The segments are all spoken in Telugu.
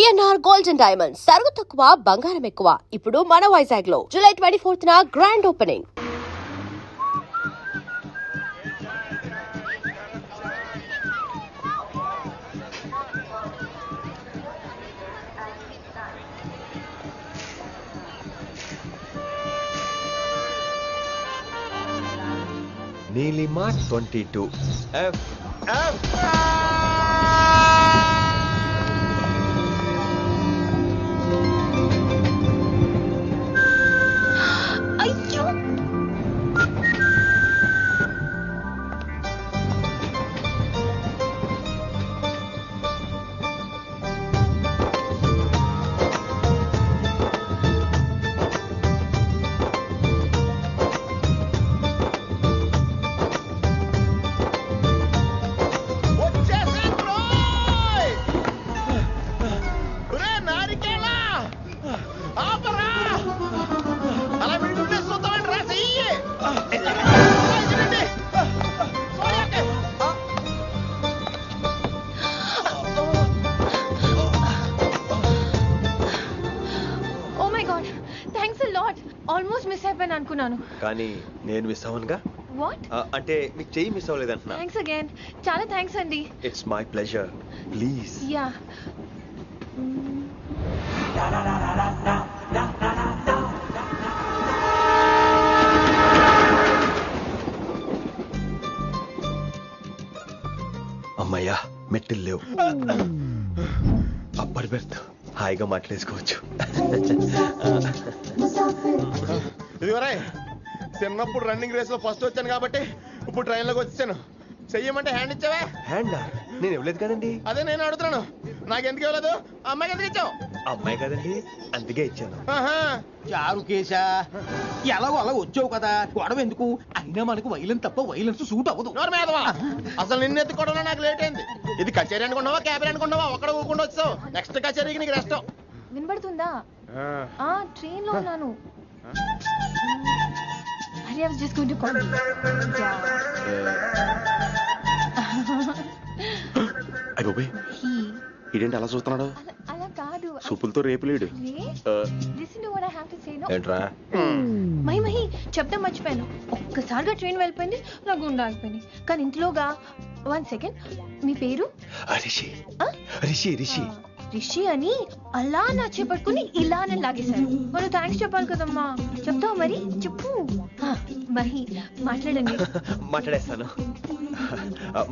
విఎన్ఆర్ గోల్డ్ అండ్ డైమండ్స్ సరుకు తక్కువ బంగారం ఎక్కువ. ఇప్పుడు మన వైజాగ్ లో జూలై 24న grand opening. Neelima 22 F F అయ్యో ఆల్మోస్ట్ మిస్ అయిపోయాను అనుకున్నాను కానీ నేను మిస్ అవ్వనుగా. వాట్ అంటే మీకు చెయ్యి మిస్ అవ్వలేదంటున్నా. థ్యాంక్స్ అగైన్, చాలా థ్యాంక్స్ అండి. It's my pleasure, please. Yeah అమ్మయ్యా మెట్టులు లేవు. అప్పటి బెర్త్ హాయిగా మాట్లాడేసుకోవచ్చు. ఇదివరే చిన్నప్పుడు రన్నింగ్ రేస్ లో ఫస్ట్ వచ్చాను కాబట్టి ఇప్పుడు ట్రైన్ లోకి వచ్చాను. చెయ్యమంటే హ్యాండ్ ఇచ్చావే. హ్యాండా? నేను ఇవ్వలేదు కదండి. అదే నేను అడుగుతున్నాను, నాకెందుకు ఇవ్వలేదు? అమ్మాయికి ఎందుకు ఇచ్చావు? అమ్మాయి కదండి, అందుకే ఇచ్చాను. చారు కేశా, ఎలాగో అలా వచ్చావు కదా, గొడవ ఎందుకు? అయినా మనకు వైలెన్స్ తప్ప వైలెన్స్ సూట్ అవ్వదు. అసలు నిన్ను ఎత్తుకోవడం నాకు లేట్ అయింది. ఇది కచేరీ అనుకున్నావా, క్యాబిన్ అనుకున్నావా? ఒక్కడ ఊకుండా వచ్చావు. నెక్స్ట్ కచేరీకి నీకు రెస్ట్. వినబడుతుందా? ట్రైన్ లో ఉన్నాను. I was just going to call you. ఇదేంటి అలా చూస్తున్నాడు? అలా కాదు. సూపులతో రేపు లేడు. Listen to what I have to say, no? ఏంట్రా? మహి చెప్తా మర్చిపోయాను. ఒక్కసారిగా ట్రైన్ వెళ్ళిపోయింది, నా గుండె ఆగిపోయింది. కానీ ఇంట్లోగా 1 సెకండ్, మీ పేరు? రిషి. రిషి రిషి రిషి అని అలా నా చేపట్టుకుని ఇలా నన్ను లాగేశారు. మరి థ్యాంక్స్ చెప్పాలి కదమ్మా. చెప్తావు మరి? చెప్పు. మహి మాట్లాడండి. మాట్లాడేస్తాను.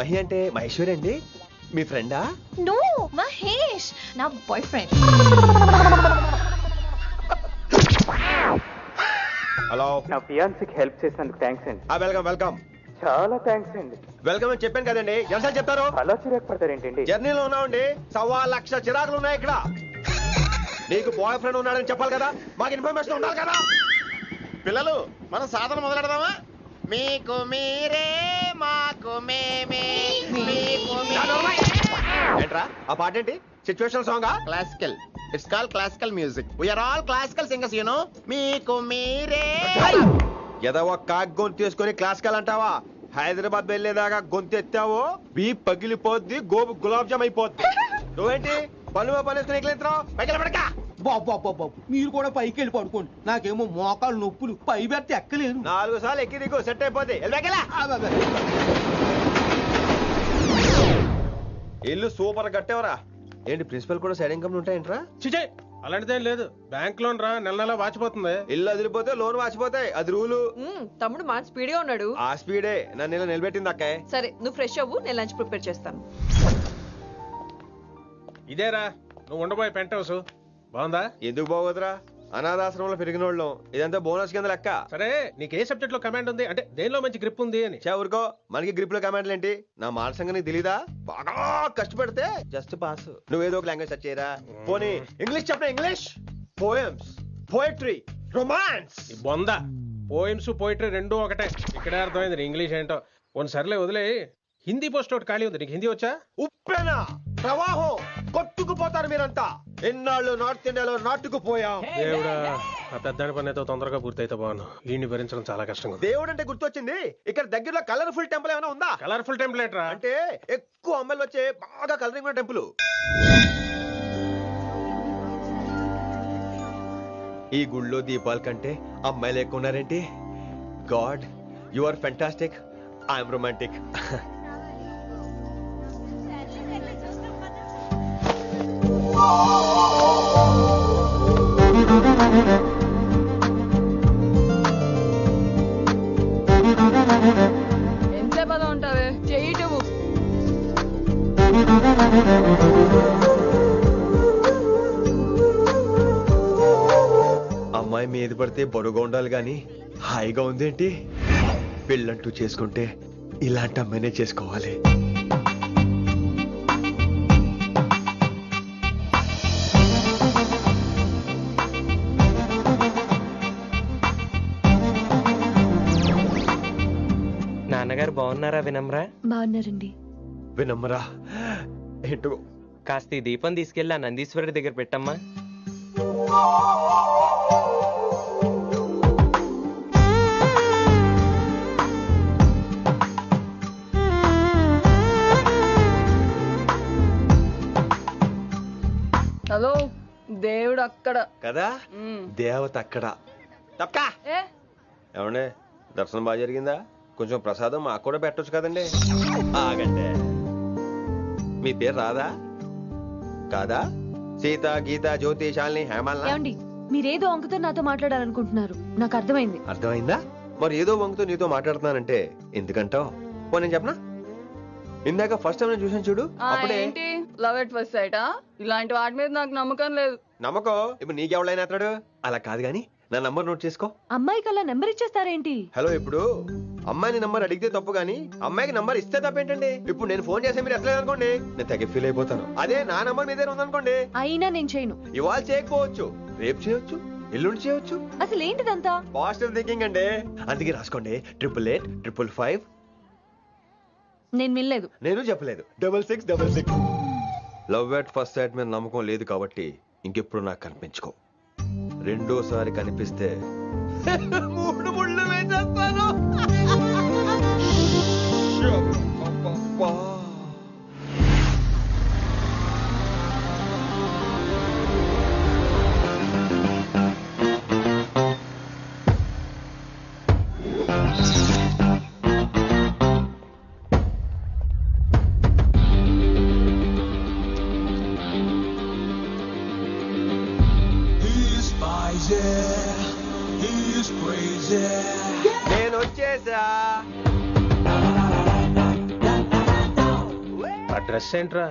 మహి అంటే మహేశ్వరి అండి, మీ ఫ్రెండా? నో, మహేష్ నా బాయ్ ఫ్రెండ్. హలో. నా ఫియాన్సీకి హెల్ప్ చేసినందుకు థ్యాంక్స్ అండి. Welcome welcome. చాలా థ్యాంక్స్ అండి. వెల్కమ్ అని చెప్పాను కదండి, ఎంతసేపు చెప్తారు? అలా చిరాకు పడతారేంటండి? జర్నీలో ఉన్నామండి, 1,00,000 చిరాకులు ఉన్నాయి ఇక్కడ. నీకు బాయ్ ఫ్రెండ్ ఉన్నాడని చెప్పాలి కదా, మాకు ఇన్ఫర్మేషన్ ఉండాలి కదా. పిల్లలు, మనం సాధన మొదలెడదామా? మీకు మీరే, మాకు మేమే, మీకు ఏంట్రా ఆ పాట ఏంటి? Situation song? Classical. It's call classical music. We are all classical singers, you know. మీకు మీరే. ఏదో ఒక కాక్ గొంతు తీసుకొని క్లాసికల్ అంటావా? హైదరాబాద్ వెళ్ళేదాకా గొంతు ఎత్తావో బీ పగిలిపోద్ది, గోబు గులాబ్ జామ్ అయిపోద్ది. నువ్వేంటి పనులు పనేసుకుని ఎక్కలేస్తున్నావు? పైకి పడక. బాబు మీరు కూడా పైకి వెళ్ళి పడుకోండి, నాకేమో మోకాలు నొప్పులు, పై బెర్త్ ఎక్కలేను. 4 సార్లు ఎక్కి దిగు, సెట్ అయిపోద్ది. ఇల్లు సూపర్ కట్టేవరా. ఏంటి ప్రిన్సిపల్ కూడా సైడ్ ఇన్కమ్ ఉంటాయంట్రా? చిచే అలాంటిదేం లేదు, బ్యాంక్ లోన్ రా, నెల నెల వాచిపోతుంది. ఇల్లు అదిరిపోతే లోన్ వాచిపోతాయి, అది రూలు. తమ్ముడు మా స్పీడ్ గా ఉన్నాడు. ఆ స్పీడే నన్ను ఇలా నిలబెట్టింది అక్కాయ్. సరే నువ్వు ఫ్రెష్ అవ్వు, నేను లంచ్ ప్రిపేర్ చేస్తాను. ఇదేరా నువ్వు ఉండబోయే పెంట్ హౌస్, బాగుందా? ఎందుకు బాగోదురా, అనాథాశ్రమంలో పెరిగిన వాళ్ళం, ఇదంతా బోనస్ కింద లెక్క. సరే నీకు ఏ సబ్జెక్ట్ లో కమాండ్ ఉంది, అంటే దేనిలో మంచి గ్రిప్ ఉంది అని. ఊరుకో, మనకి గ్రిప్ లో కమాండ్లు ఏంటి? నా మాట సంగతి నీకు తెలీదా? బాగా కష్టపడితే జస్ట్ పాస్. నువ్వేదో ఒక లాంగ్వేజ్ సెర్చ్ చేయరా. పోనీ ఇంగ్లీష్ చెప్పిన ఇంగ్లీష్, పోయమ్స్, పోయట్రీ, రొమాన్స్. బొంద పోయిమ్స్ పోయిటరీ రెండూ ఒకటే. ఇక్కడే అర్థమైంది ఇంగ్లీష్ ఏంటో. కొన్ని సర్లే వదిలే, హిందీ పోస్ట్ ఒకటి ఖాళీ ఉంది, నీకు హిందీ వచ్చా? ఉప్పెనా ప్రవాహం కొట్టుకుపోతారు మీరంతా. ఎన్నాళ్ళు నార్త్ ఇండియాలో నాటుకుపోయాం. దేవుడా, ఆ పెద్దాని పని అయితే తొందరగా పూర్తయితే బాగున్నాను. వీడిని భరించడం చాలా కష్టంగా. దేవుడు అంటే గుర్తొచ్చింది, ఇక్కడ దగ్గరలో కలర్ఫుల్ టెంపుల్ ఏమైనా ఉందా? కలర్ఫుల్ టెంపుల్ ఏంట్రా? అంటే ఎక్కువ అమ్మాయిలు వచ్చే బాగా కలరింగ్ ఉన్న టెంపుల్. ఈ గుళ్ళో దీపాల కంటే అమ్మాయిలు ఎక్కువ ఉన్నారేంటి? God, you are fantastic, I'm romantic. ఎంతసేపు పదం ఉంటావే చెయ్యటము. అమ్మాయి మీద పడితే బరువుగా ఉండాలి గాని హాయిగా ఉందేంటి? పెళ్ళంటూ చేసుకుంటే ఇలాంటి అమ్మాయినే చేసుకోవాలి. నాన్నగారు బాగున్నారా వినమ్రా? బాగున్నారండి. వినమ్రా ఏంటో కాస్త ఈ దీపం తీసుకెళ్ళి ఆ నందీశ్వరుడి దగ్గర పెట్టమ్మా. హలో, దేవుడు అక్కడ. కదా, దేవత అక్కడ. తప్పకా ఏ ఏమండే, దర్శనం బాగా జరిగిందా? కొంచెం ప్రసాదం మాకు కూడా పెట్టొచ్చు కదండి. ఆగండి, మీ పేరు రాదా కాదా? సీత, గీత, జ్యోతి, శాలిని, హేమల్. ఏమండి, మీరేదో అంకుతో నాతో మాట్లాడాలనుకుంటున్నారు, నాకు అర్థమైంది. అర్థమైందా? మరి ఏదో వంగుతో నీతో మాట్లాడుతున్నానంటే ఎందుకంటావు? పో నేను చెప్పనా? ఇందాక ఫస్ట్ టైం నేను చూసాను చూడు, అప్పుడే. ఏంటి లవ్ ఎట్ ఫస్ట్ సైటా? ఇలాంటి వాటి మీద నాకు నమ్మకం లేదు. నమ్మకం ఇప్పుడు నీకెవడైనా అతడు? అలా కాదు గాని నా నంబర్ నోట్ చేసుకో. అమ్మాయికి అలా నెంబర్ ఇచ్చేస్తారేంటి? హలో, ఇప్పుడు అమ్మాయిని నంబర్ అడిగితే తప్పు గానీ అమ్మాయికి నంబర్ ఇస్తే తప్పేంటండి? ఇప్పుడు నేను ఫోన్ చేస్తే మీరు ఎట్లేదు అనుకోండి, నేను తెగ ఫీల్ అయిపోతాను. అదే నా నంబర్ మీ దగ్గర ఉందనుకోండి, అయినా నేను చేయను. ఇవాళ చేయకపోవచ్చు, రేపు చేయొచ్చు, ఎల్లుండి చేయొచ్చు. అసలు ఏంటిదంతా? పాజిటివ్ థింకింగ్ అండి. అందుకే రాసుకోండి 888 నేను వినలేదు. నేను చెప్పలేదు 6666. లవ్ ఎట్ ఫస్ట్ సైట్ మీద నమ్మకం లేదు కాబట్టి ఇంకెప్పుడు నాకు కనిపించుకో. రెండోసారి కనిపిస్తే 3 ముళ్ళు వేసేస్తాను. అబ్బబ్బా. నేను వచ్చేసా. ఆ డ్రెస్ ఏంట్రా?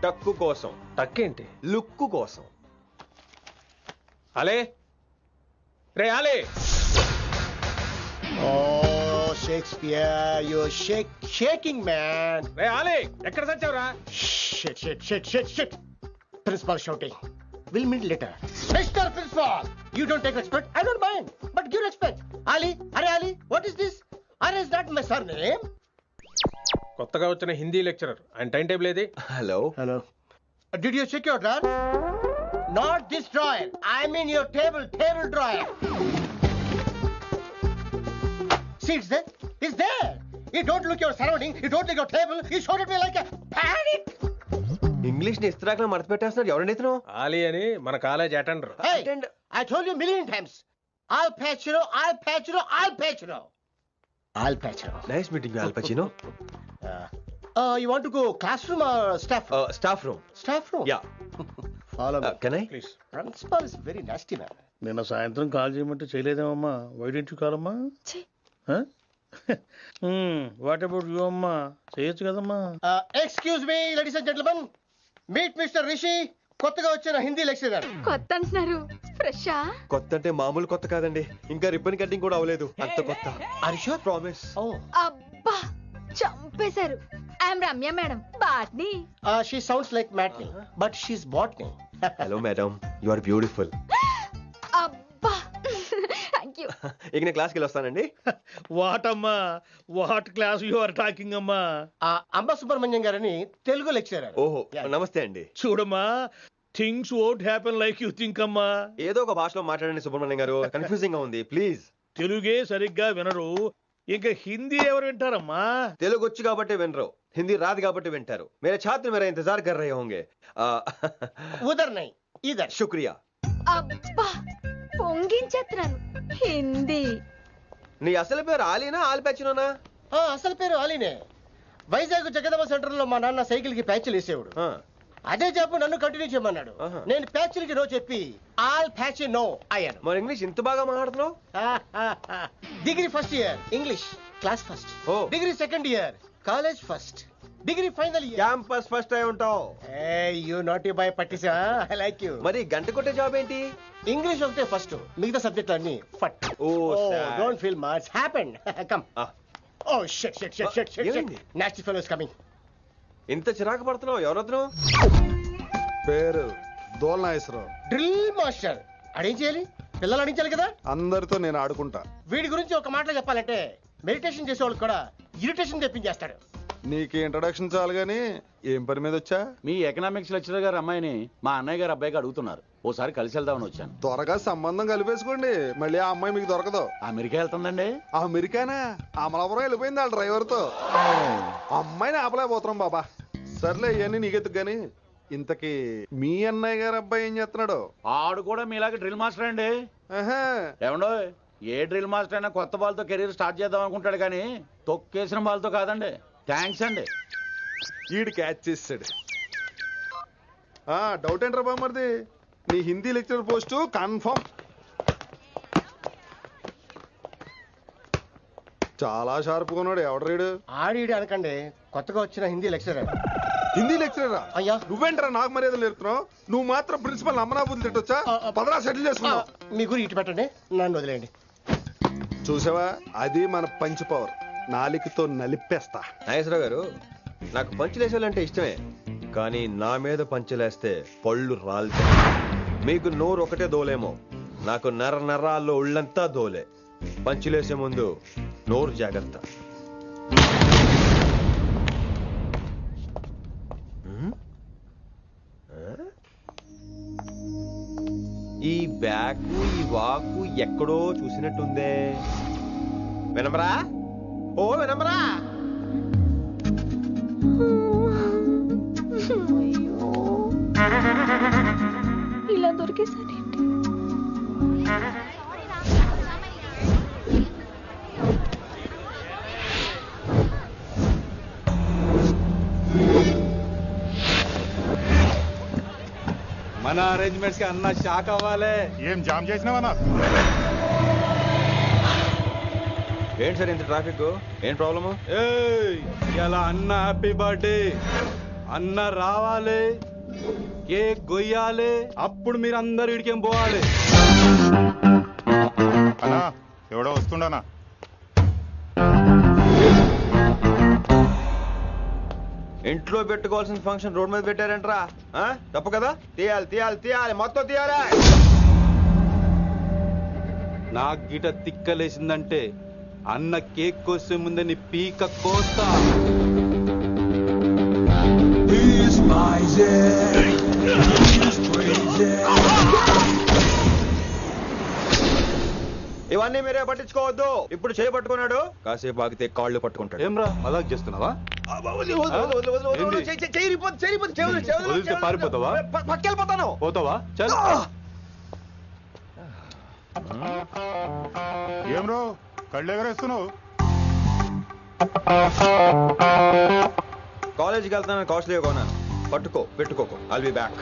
టక్కు కోసం, టక్కేంటి? లుక్కు కోసం. అలే రే అలే, Oh, Shakespeare, you're shaking, man. రే అలే, ఎక్కడ చచ్చావురా? Shit. Principal shouting. We'll meet later. Mr. Principal, you don't take respect. I don't mind, but give respect. Ali, what is this? Are is that my surname? కొత్తగా వచ్చిన హిందీ లెక్చరర్, ఆయన టైం టేబుల్ ఏది? Hello. Did you check your drawer? Not this drawer. I mean your table drawer. See, it's there. You don't look your surrounding. You don't look your table. You showed at me like a panic. English ని ఇస్త్రాకులో మడత పెట్టేస్తున్నాడు. ఎవరండి ఇతను? ఆలీ అని మన college attender. Hey, I told you a million times. I'll patch you. Nice meeting all పచినో. You want to go classroom or staff room? Staff room. Staff room? Yeah. Follow me. Can I? Please. Principal is very nasty man. నిన్న సాయంత్రం కాల్ చేయమంటే చేయలేదేమమ్మా? వై డోంట్ యు కాల్ అమ్మా? వాట్ అబౌట్ యు అమ్మా? చేయొచ్చు కదమ్మా. Excuse me, ladies and gentlemen. Meet Mr. Rishi. కొత్తగా వచ్చిన హిందీ లెక్చరర్. కొత్త అంటున్నారు, ఫ్రెషా? కొత్త అంటే మామూలు కొత్త కాదండి, ఇంకా రిబ్బన్ కటింగ్ కూడా అవ్వలేదు, అంత కొత్త. Are you sure? Promise. Oh. అబ్బా, చంపేశారు. I'm Ramya madam, botany. She sounds like Matney, but she's botany. Hello madam, you are beautiful. అబ్బా, థ్యాంక్ యూ. ఇక నేను క్లాస్కి వెళ్ళి వస్తానండి. వాట్ అమ్మా? What class you are talking అమ్మా? అంబ సుబ్రహ్మణ్యం గారని తెలుగు లెక్చరర్. ఓహో, నమస్తే అండి. చూడమ్మా, things won't happen like you think అమ్మా. ఏదో ఒక భాషలో మాట్లాడండి సుబ్రహ్మణ్యం గారు, కన్ఫ్యూజింగ్ గా ఉంది, ప్లీజ్. తెలుగే సరిగ్గా వినరు, ఇంకా హిందీ ఎవరు వింటారమ్మా? తెలుగు వచ్చు కాబట్టి వినరు, హిందీ రాదు కాబట్టి వింటారు. मेरे छात्र मेरा इंतजार कर रहे होंगे. ఉదర్ నై ఇదర్. शुक्रिया. అబ్బా, పొంగించేస్తున్నాను హిందీ. నీ అసలు పేరు ఆలీనా ఆలిపచ్చినోనా? అసలు పేరు అలీనే. వైజాగ్ జగదమ్మ సెంటర్ లో మా నాన్న సైకిల్ కి ప్యాచ్లు వేసేవాడు. అదే జాబ్ నన్ను కంటిన్యూ చేయమన్నాడు. నేను ప్యాచ్లకి నో చెప్పి ఆల్ ప్యాచ్ నో అయ్యాను. మరి ఇంగ్లీష్ ఇంత బాగా మాట్లాడుతున్నావు? Degree first year English class first. Degree second year college first. Degree final year campus first అయి ఉంటావు. యూ నాట్ యూ బై పట్టిసా. I like you. మరి గంట కొట్టే జాబ్ ఏంటి? ఇంగ్లీష్ ఒకటే ఫస్ట్, మిగతా సబ్జెక్ట్ అన్ని ఫట్. Don't feel much happened. Come. Oh shit shit shit shit shit. Nasty fellows coming. ఇంత చిరాకు పడుతున్నావు? ఎవరొద్దు? పేరు దోల్నాగేశ్వరరావు. Drill master. అడేం చేయాలి? పిల్లలు అడించాలి కదా. అందరితో నేను ఆడుకుంటా. వీడి గురించి ఒక మాటలో చెప్పాలంటే మెడిటేషన్ చేసేవాళ్ళు కూడా ఇరిటేషన్ తెప్పించేస్తాడు. నీకు ఇంట్రడక్షన్ చాలు గానీ ఏం పని మీద వచ్చా? మీ ఎకనామిక్స్ లెక్చరర్ గారు అమ్మాయిని మా అన్నయ్య గారు అబ్బాయికి అడుగుతున్నారు. ఓసారి కలిసి వెళ్దామని వచ్చాను. త్వరగా సంబంధం కలిపేసుకోండి, మళ్ళీ ఆ అమ్మాయి మీకు దొరకదు. అమెరికా వెళ్తుందండి. అమెరికానా? అమలాపురం వెళ్ళిపోయింది వాళ్ళ డ్రైవర్ తో. అమ్మాయిని ఆపలేకపోతున్నాం బాబా. సర్లే ఇవన్నీ నీకెత్తుకు గాని, ఇంతకీ మీ అన్నయ్య గారు అబ్బాయి ఏం చేస్తున్నాడు? ఆడు కూడా మీలాగే డ్రిల్ మాస్టర్ అండి. ఏమండో, ఏ డ్రిల్ మాస్టర్ అయినా కొత్త బాల్తో కెరీర్ స్టార్ట్ చేద్దాం అనుకుంటాడు కానీ తొక్కేసిన బాల్తో కాదండి. థ్యాంక్స్ అండి. ఈడు క్యాచ్ చేసాడు. డౌట్ ఏంట్రా బామ్మర్ది, నీ హిందీ లెక్చరర్ పోస్టు కన్ఫర్మ్. చాలా షార్ప్గా ఉన్నాడు. ఎవడరీడు? ఆడిడు అనకండి, కొత్తగా వచ్చిన హిందీ లెక్చరర్. హిందీ లెక్చరరా? అయ్యా నువ్వేంట్రా నాకు మర్యాదలు నేర్పుతున్నావు? నువ్వు మాత్రం ప్రిన్సిపల్ అమ్మనాబుద్ధి తిట్టొచ్చా? పదరా సెటిల్ చేసుకున్నావు. మీ గురి ఇటు పెట్టండి, నన్ను వదిలేయండి. చూసావా, అది మన పంచ్ పవర్. నాలికతో నలిపేస్తా. నాగేశ్వరరావు గారు, నాకు పంచులేసాలంటే ఇష్టమే, కానీ నా మీద పంచులేస్తే పళ్ళు రాలుతాయి. మీకు నోరు ఒకటే దోలేమో, నాకు నర నరాల్లో ఒళ్ళంతా దోలే. పంచులేసే ముందు నోరు జాగ్రత్త. ఈ బ్యాకు ఈ వాకు ఎక్కడో చూసినట్టుందే. వినమరా? ఓ వినమరా? ఇలా దొరికేసాడేంటి? మన అరేంజ్మెంట్స్ కి అన్న షాక్ అవ్వాలి. ఏం జామ్ చేసినావన్నా? ఏంటి సార్ ఇంత ట్రాఫిక్? ఏం ప్రాబ్లము? ఇలా అన్న హ్యాపీ బర్త్డే, అన్న రావాలి, కేక్ గొయ్యాలి, అప్పుడు మీరు అందరు ఇడికేం పోవాలి. అన్నా ఎవడో వస్తుండనా? ఇంట్లో పెట్టుకోవాల్సిన ఫంక్షన్ రోడ్ మీద పెట్టారంట్రా. తప్పు కదా? తీయాలి తీయాలి తీయాలి, మొత్తం తీయాలి. నాకు గిట తిక్కలేసిందంటే అన్న కేక్ కోసే ముందే నీ పీక కోస్తా. ఇవన్నీ మీరే పట్టించుకోవద్దు. ఇప్పుడు చేయి పట్టుకున్నాడు, కాసేపు ఆగితే కాళ్ళు పట్టుకుంటాడు. ఏమ్రా మజాక్ చేస్తున్నావా? పారిపోతావా? పక్కెళ్ళిపోతాను. పోతావా? చల్. ఏం రో కళ్ళు ఎగరేస్తున్నావు? కాలేజీకి వెళ్తాను, కాస్ట్లీ కొన్నాను. పట్టుకో, పెట్టుకోకు. I'll be back.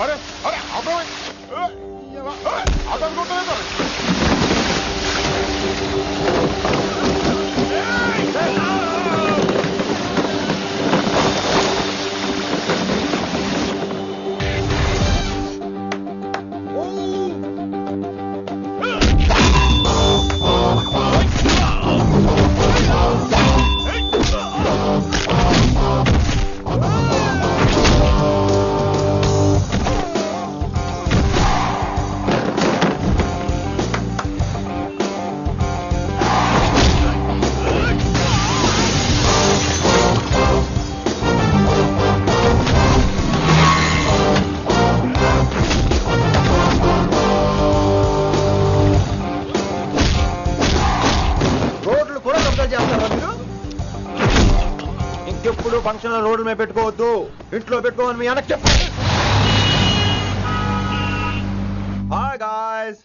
अरे अरे आपको आता को तो ఎప్పుడు ఫంక్షన్ రోడ్డు మీద పెట్టుకోవద్దు, ఇంట్లో పెట్టుకోమని మీ అన్నకి చెప్పు. Hi guys,